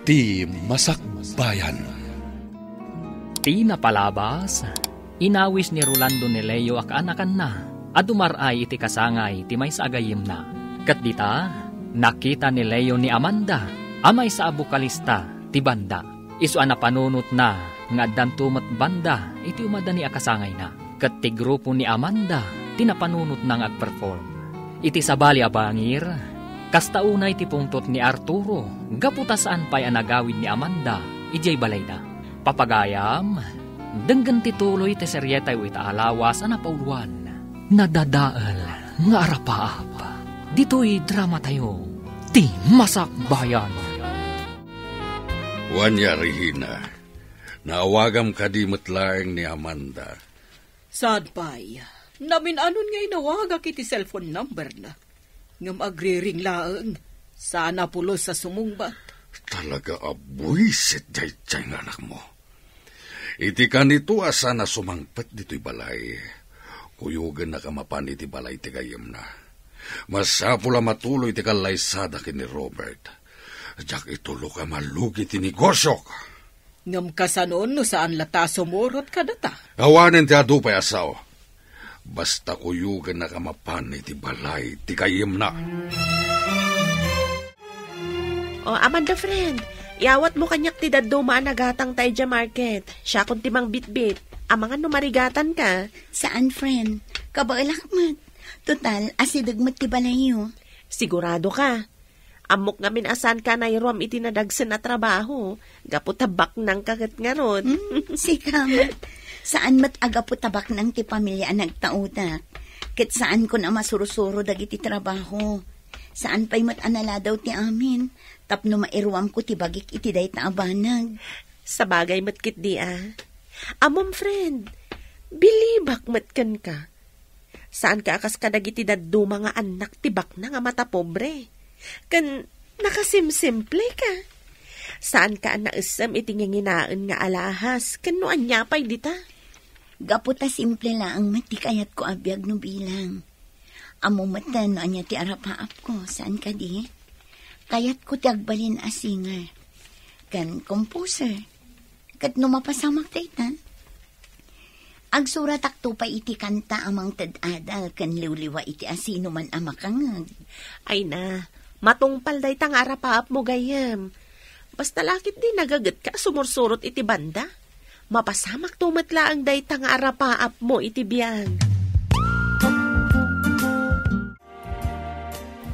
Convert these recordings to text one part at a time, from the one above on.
Ti Masakbayan. Ti napalabas, inawis ni Rolando ni Leo ak anakan na, at umaray iti kasangay ti may sa agayim na. Kat dita, nakita ni Leo ni Amanda, amay sa abukalista ti banda. Isu ana panunot na, nga addan tumat banda, iti umada ni akasangay na. Kat ti grupo ni Amanda, tinapanunot na nga agperform. Iti sabali abangir, kastaunay ti pungtot ni Arturo, gaputasaan pa'y anagawin ni Amanda, ijay balayda. Papagayam, denggan ti tuloy ti seryetay ita alawas anapauluan. Nadadaal nga arapaap. Dito'y drama tayo, Ti Masakbayan. Wanyari hina, naawagam kadimat laeng ni Amanda. Sad pa'y, namin anon ngay nawagak iti cellphone number na. Ngam agriring laeng, sana pulos sa sumungbat. Talaga abuisit jay nga anak mo. Iti kanito asa na sumangpet dito'y balay. Kuyugan na kamapan iti balay ti gayem na. Masapula matuloy ti kalaysada kini Robert. Diyak itulo ka malugi ti negosyo ka. Ngam kasanon no saan lata sumurot ka data. Awanin ti adupay asaw. Basta kuyugan na kamapan iti balay ti gayem na. O, Amanda friend, iawat mo kanyak ti daduma nagatang tayo dya market. Siya kung timang bitbit. Amangan no marigatan ka. Saan, friend? Kabailak mat. Total, asidag mat ti balayo. Sigurado ka. Amok ngamin asan ka na irom itinadagsan na trabaho. Gaputabak ng kagat nga ron. Sika mat. Saan mat agaputabak ng ti pamilya nagtautak? Kit saan ko na masurusuro dagiti trabaho? Saan pa'y mat anala daw ti amin? Tapno mairuam ko ti bagik iti day taabanag. Sa bagay mat kit di Amom friend, bilibak mat kan ka. Saan ka akas kadag iti daddo mga anak tibak na nga mata pobre? Kan nakasimsimple ka. Saan ka naisam iti nginginaan nga alahas? Kan no anyapay dita? Gaputa simple lang mati kayat ko abiyag no bilang. Amo matan no anya ti arapaap ko. Saan ka di? Kayat ko ti agbalin a singer. Kan composer. Kat no mapasamak daytan. Agsurat akto pa iti kanta amang tadadal kan liwliwa iti asino man amakangag. Ay na, matungpal day tang arapaap mo gayam. Basta lakit di nagagat ka sumursurot iti banda. Mapasamak tumatla ang day tang arapaap mo iti biyang.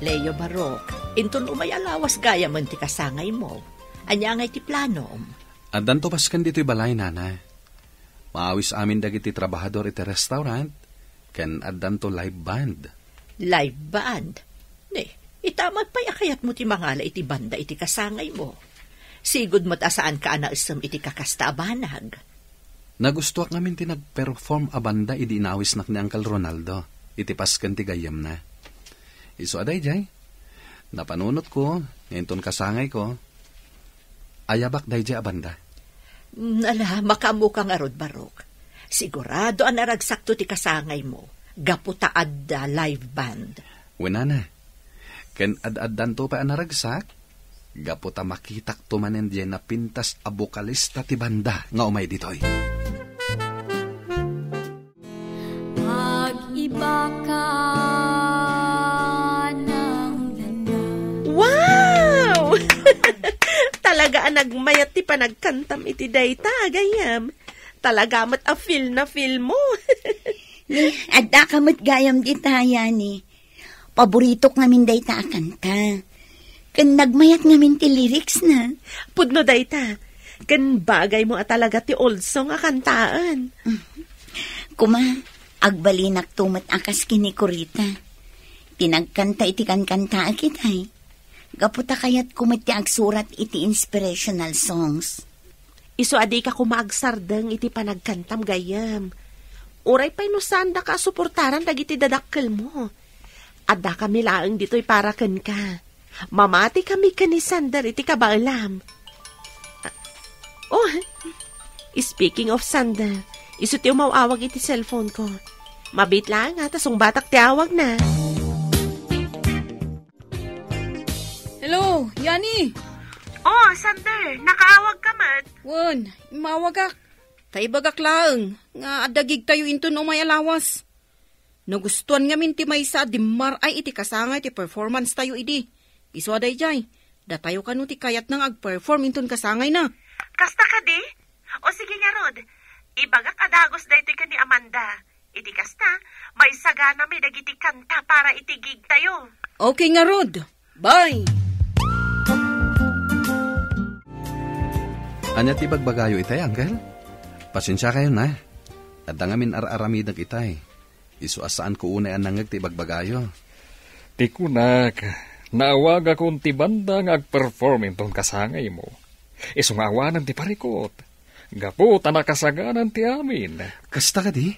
Leo Barok, inton umay alawas gaya man ti kasangay mo. Anya ngay ti planom. Addan to paskan dito'y balay, nana. Maawis amin dagiti trabahador iti restaurant, ken addan to live band. Live band? Ne, itamag pa'y akayat mo ti mangala iti banda iti kasangay mo. Sigud mo't asaan ka anaisam iti kakasta abanag. Nagustuak ngamin ti nagperform a banda idi inawis nak ni Uncle Ronaldo, iti paskan ti gayam na. Iso aday jay, napanunot ko, ngayon kasangay ko, ayabak day jay a banda. Ala, makamu kang arod Barok. Sigurado ang naragsakto ti kasangay mo. Gaputaad da live band. Wenana, ken ad-addan to pa ang naragsak, gaputa makitak tumanen diyan na pintas abokalista ti banda nga umay ditoy. Mag-iba ka ng landa. Wow! Talaga ang nagmayat ti panagkantam iti dayta, gayam. Talaga mat a feel na feel mo. Adda ka mat gayam di taya ni. Paborito ngamin dayta a kanta. Kan nagmayat ngamin ti lyrics na. Pudno dayta. Kan bagay mo at talaga ti old song a kantaan. Kuma, agbalinak tumat akas kini Kurita. Tinagkanta iti kankanta akitay. Gaputa kayat kumiti agsurat iti inspirational songs. Iso adi ka kumaagsardeng iti panagkantam gayam. Uray pa'y no saan da ka suportaran dagiti dadakkel mo. Adda kami laeng dito'y para ken ka. Mamati kami ken ni Sander iti kabaalam. Oh, speaking of Sander, iso ti umawawag iti cellphone ko. Mabit lang ha, tasong batak ti awag na. Hello, Yani. Oh, Sander, nakaawag ka man. Wan, mawagak. Tay bagak laeng, nga adagig tayo into no may alawas. Nagustuhan nga min ti maysa di maray iti kasangay ti performance tayo idi. Iso aday jay, datayo ka no ti kayat nang ag-perform inton kasangay na. Kasta ka di? O sige nga, Rod. Ibagak adagos da iti ka ni Amanda. Iti kasta, may sagana may dagiti kanta para itigig tayo. Okay nga, Rod. Bye! Anya ti bagbagayo itay, Uncle? Pasensya kayo na. At ngamin ar-aramidag itay. Isu asaan ko unay anangag ti bagbagayo. Ti kunak, naawag akong ti banda nga ag-perform itong kasangay mo. Isungawanan ti parikot. Gapo, tanakasaganan ti amin. Kasta ka di?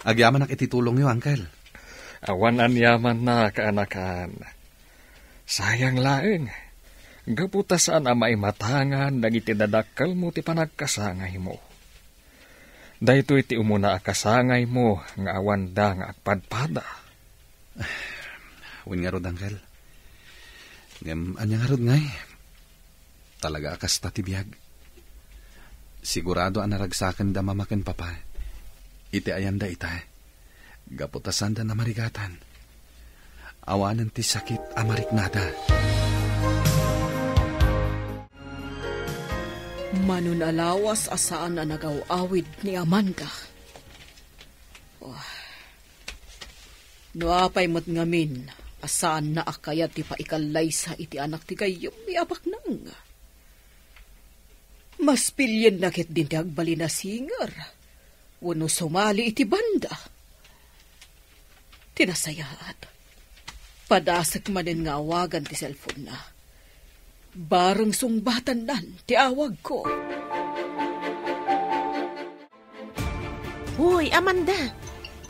Agyaman ak ititulong yo, Uncle. Awanan yaman na kaanakan. Sayang laeng. Gapo ta saan ang maimatangan dagiti dadakkel mo ti panagkasangay mo. Daytoy ti umuna akasangay mo nga awan da nga agpadpada. Win nga rod, Uncle. Anya nga rod ngay. Talaga akas ta ti biyag. Sigurado ang naragsakan da mamaken papa. Iti ayan da ita. Gaputasan da na marigatan. Awanan ti sakit amarik nada. Manunalawas asaan na nagaw-awid ni Amanda. Nuapay mo't ngamin, asaan na akaya ti paikalay sa iti anak ti kayong miabak nang. Mas pilyen nakit din ti agbali na singer. Wano sumali iti banda. Tinasayaat. Padasak manin nga awagan ti cellphone na. Barang sungbatan nan, ti awag ko. Hoy, Amanda,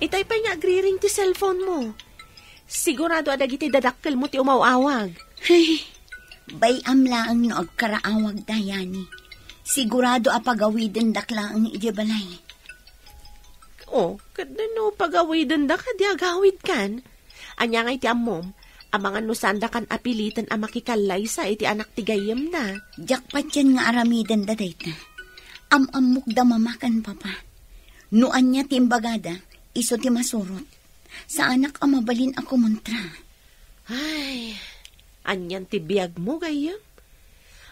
itay pa nga agri-ring ti cellphone mo. Sigurado adag iti dadakkel mo ti umawawag. Hey, bay amlaang no agkaraawag dayani. Sigurado apagawiden daklaang idibalay. Oh, kadano pagawiden da ka di agawid kan? Anya nga iti amom, ang mga nusanda kan apilitan ang makikalay sa iti anak ti gayem na. Jakpat yan nga aramiden da dayta. Amamok da mamakan papa. Nuan niya timbagada, iso ti masurot. Sa anak amabalin ako muntra. Ay, anyan ti biyag mo gayem.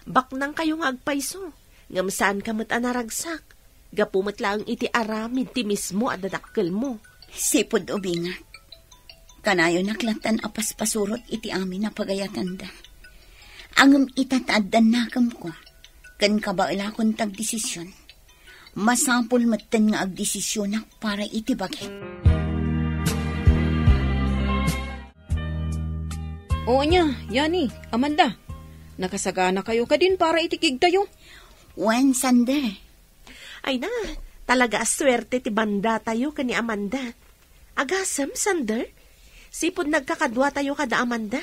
Baknang kayo nga agpaiso. Ngam saan kamot anaragsak. Gapumat lang iti aramid ti mismo at dadakkel mo. Sipod ubingat. Kanayo naklatan apas pasurot iti amin na pagayatan da. Angam itataadan nakam ko. Kan kabaila kong tagdesisyon. Masapul matan nga agdesisyon na para iti bagay. Oo niya, Yani, Amanda. Nakasagana kayo ka din para itikig tayo. Wen, Sander. Ay na, talaga aswerte ti banda tayo kani Amanda. Agasam, Sander. Sipod nagkakadwa tayo kada Amanda.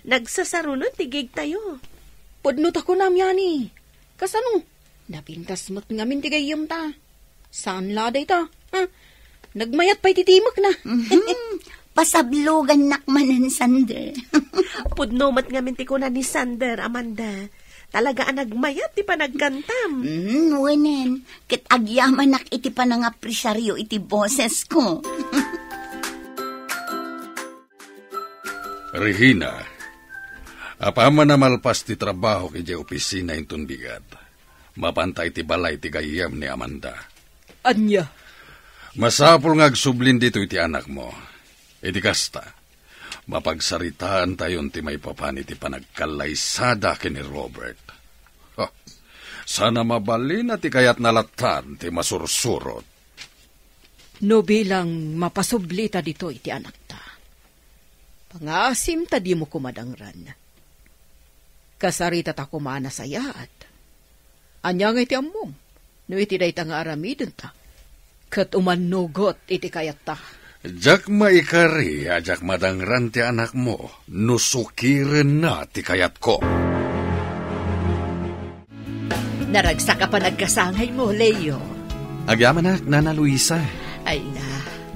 Nagsasarunon tigig tayo. Pudnot ako nam, Yani. Kasano? Napintas mo't ngamin tigayam ta. Saan laday ta? Ha? Nagmayat pa'y titimak na. Pasablugan nakmanan, Sander. Pudno mat ngamin ti ko na ni Sander, Amanda. Talaga ang nagmayat ti panagkantam. Wenen, kit agyaman nak iti panangapresaryo iti boses ko. Regina, apaman na malpas ti trabaho kaya opisina inton bigat. Mapantay ti balay ti gayam ni Amanda. Anya? Masapul nga agsublin dito iti anak mo. Iti kasta, mapagsaritaan tayon ti may papani ti panagkalaysada kini Robert. Sana mabalin at ti kayat nalatan ti masursurot. No bilang mapasubli ta dito iti anak ta. Pangasim ta di mo kumadangran. Kasarita ta kumana sayaat. Anya nga iti ammom. No iti day ta nga aramidon ta. Kat umanugot iti kayat ta. Jak maikari, ajak madangran ti anak mo. Nusukiren na ti kayat ko. Naragsak ka pa nagkasangay mo, Leo. Agyaman na, Nana Luisa. Ay na,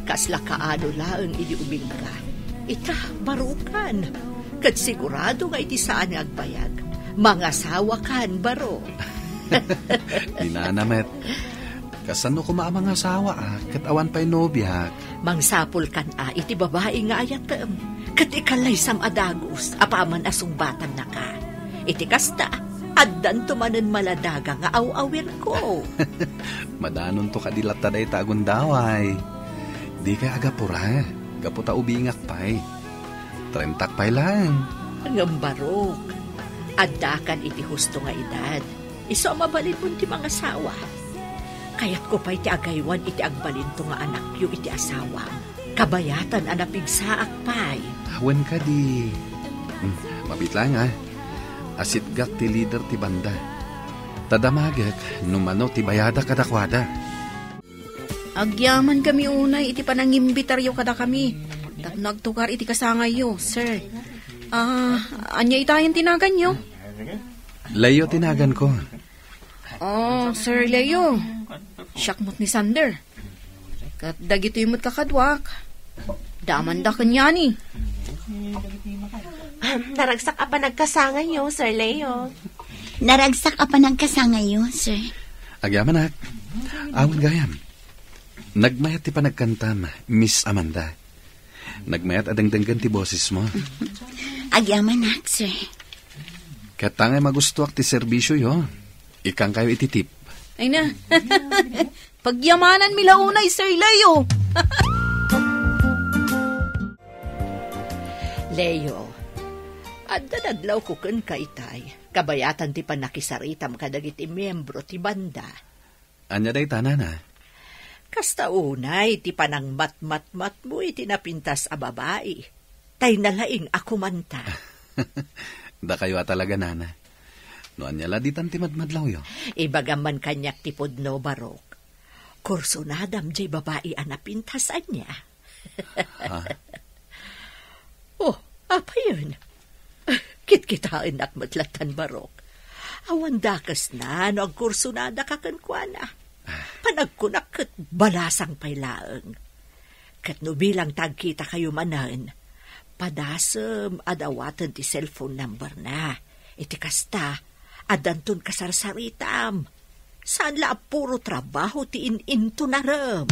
kasla kaano laang iniubing ka. Ita, marukan. Kat sigurado nga iti saan nga agbayag. Mga sawa kan, Barok. Di na namet. Kasano ko mga asawa katawan pa'y nobya. Mangsapol kan iti babae nga ayatem. Kat ikalay sam adagos, apaman asong batang na ka. Iti kasta, addan tumanen maladaga nga aw-awir ko. Madanon to kadilat taday tagundaway. Di ka agapura, gaputa ubingak pa'y. 30 pa'y lang. Ngam Barok, addakan iti husto nga edad. Iso mabalin mo ti mga sawa. Kayat ko pa iti agaywan iti agbalin to nga anak yu iti asawa. Kabayatan anapigsaak pa'y. Awan ka di. Mabit lang Asitgak ti leader ti banda. Tadamagak numano ti bayada kadakwada. Agyaman kami unay, iti panangimbitaryo kada kami. Nagtukar iti kasangay yo, sir. Anya itayan tinagan yo? Leo tinagan ko. Oh, Sir Leo. Syakmot ni Sander. Kat dagito yung kakadwak. Daman da kanya ni. Naragsak pa nagkasangay yo, Sir Leo. Naragsak pa nagkasangay yo, sir. Agyaman awan gayam. Nagmayat ti panagkantam, Miss Amanda. Nagmayat adangdanggan ti boses mo. Agyaman sir. Katangay magustuak ti serbisyo yo. Ikang kayo ititip. Ay na. Pagyamanan milaunay, Sir Leo. Leo, adda nadlaw ko kun ka itay. Kabayatan ti panakisaritam kadagiti miyembro ti banda. Anya day tanana. Kasta unay, ti panang mat-mat-mat mo iti napintas a babae. Tay nalaing ako manta. Da kayo talaga, nana. Noan niya laditan ti madmadlaw yo. Ibagaman kanyak ti pudno, Barok. Kurso nadam jay babae a napintasan niya. Oh, apa yun? Kit-kitain at matlatan, Barok. Awan dakas na, no ang kurso nada kakankwana. Panagkunak kat balasang pailaang. Kat no bilang tagkita kayo manan, padasem adawatan ti cellphone number na. Iti kasta, adanton kasarsaritam. Saan la puro trabaho ti in-into na ram.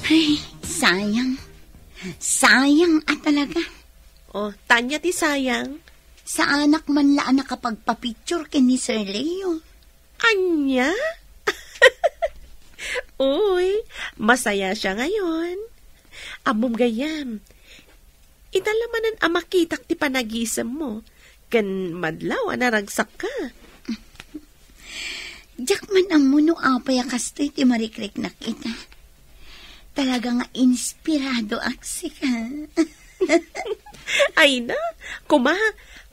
Ay, sayang. Sayang talaga. Oh, tanya ti sayang. Sa anak man laan nakapagpapicture kay ni Sir Leo. Anya? Uy, masaya siya ngayon. Amom gayam. Italamanan ang makitak ti panagisam mo. Kan madlaw naragsak ka. Diyak man ang muno apay akastoy ti marikrek na kita. Talaga nga inspirado aksi ka. Ay na,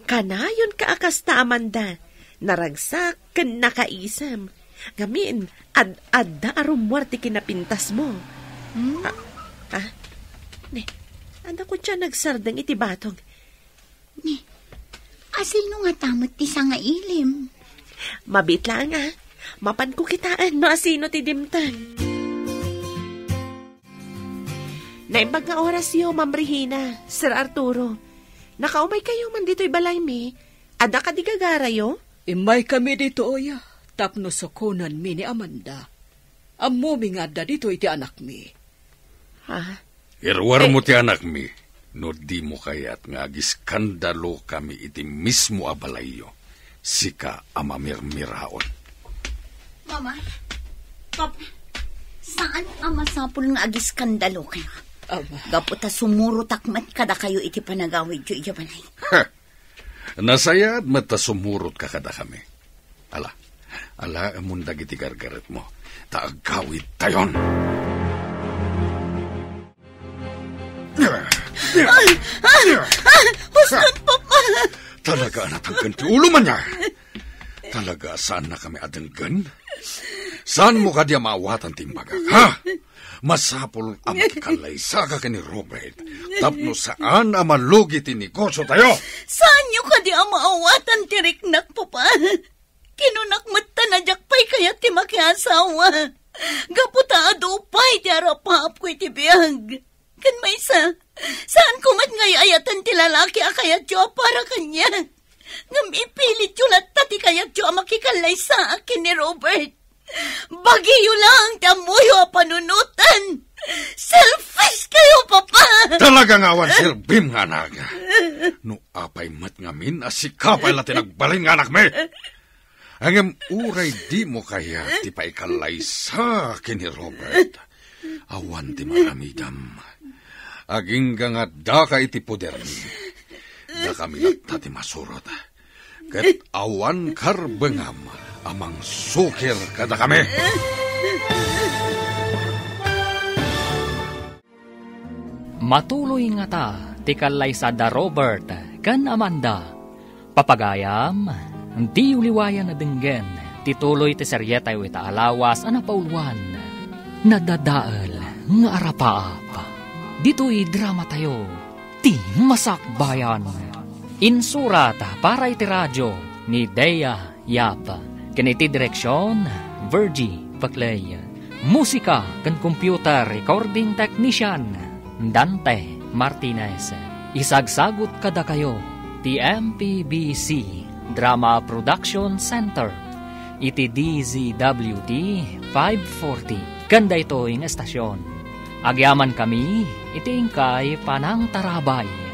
kanayon ka akasta Amanda. Naragsak kan nakaisam. Gamin, adda arumwarte kinapintas mo. Anda ko siya nagsardang iti batog. Asino nga tamot ti nga ilim? Mabit lang Mapan ko kitaan no asino ti dimtan. Naimbag nga oras yo, Ma'am Regina, Sir Arturo. Nakaumay kayo man dito'y balay mi. Ada ka di gagara yo? Imay kami dito, oya. Tapno sa kunan mi ni Amanda. Amumi nga da dito iti anak mi. Irwar mo ti anak mi. No di mo kayat nga agiskandalo kami iti mismo abalayo. Sika amamirmiraon. Mama, Papa, saan ang masapul nga agiskandalo kayo? Gaputa sumurutak mat kada kayo iti panagawid yu iyabalay. Nasayad mata sumurot ka kada kami. Ala amundag iti gargaret mo. Taagkawid tayon. Huston, Papa! Talaga natanggan ti ulo man niya. Talaga saan na kami adenggan? Saan mo ka diya maawatan timbagak, ha? Masapol ang kalaysa ka ni Robert. Tapno saan ang malugi ti negosyo tayo? Saan nyo ka di ang maawatan ti Riknak, Papa? Kinunakmat tanadyak pa'y kaya ti makiasawa. Gaputa adupay ti arapap ko iti biyag. Kan may saan kumat ngay kayatan ti lalaki akayat yo para kanya. Ngam ipilit yun at tati kayat yo makikalay sa akin ni Robert. Bagiyo lang tamuyo panunutan. Selfish kayo, Papa! Talagang awan sirbim nga naga. No apay mat ngamin, asikapay la tinagbalin nga anak me. Angem uray di mo kaya ti pa ikalay sa akin ni Robert. Awan ti maramidam. Aging nga da ka iti poder ni. Da kami at ti masurot. Kat awan karbengam amang sukir kada kami. Matuloy nga ta, tikalay sa da Robert, kan Amanda. Papagayam, di uliwayan na dinggen, tituloy ti seryetay wita alawas anapaulwan. Nadadaal nga arapaap. Dito'y drama tayo, ti masakbayan. Insurat para iti radyo ni Dea Yap. Kaniti direksyon, Virgie Paclay. Musika kan computer recording technician, Dante Martinez. Isagsagot kada kayo ti MPBC Drama Production Center iti DZWD 540 kanda ito yung estasyon. Agyaman kami iti ingkay panang tarabay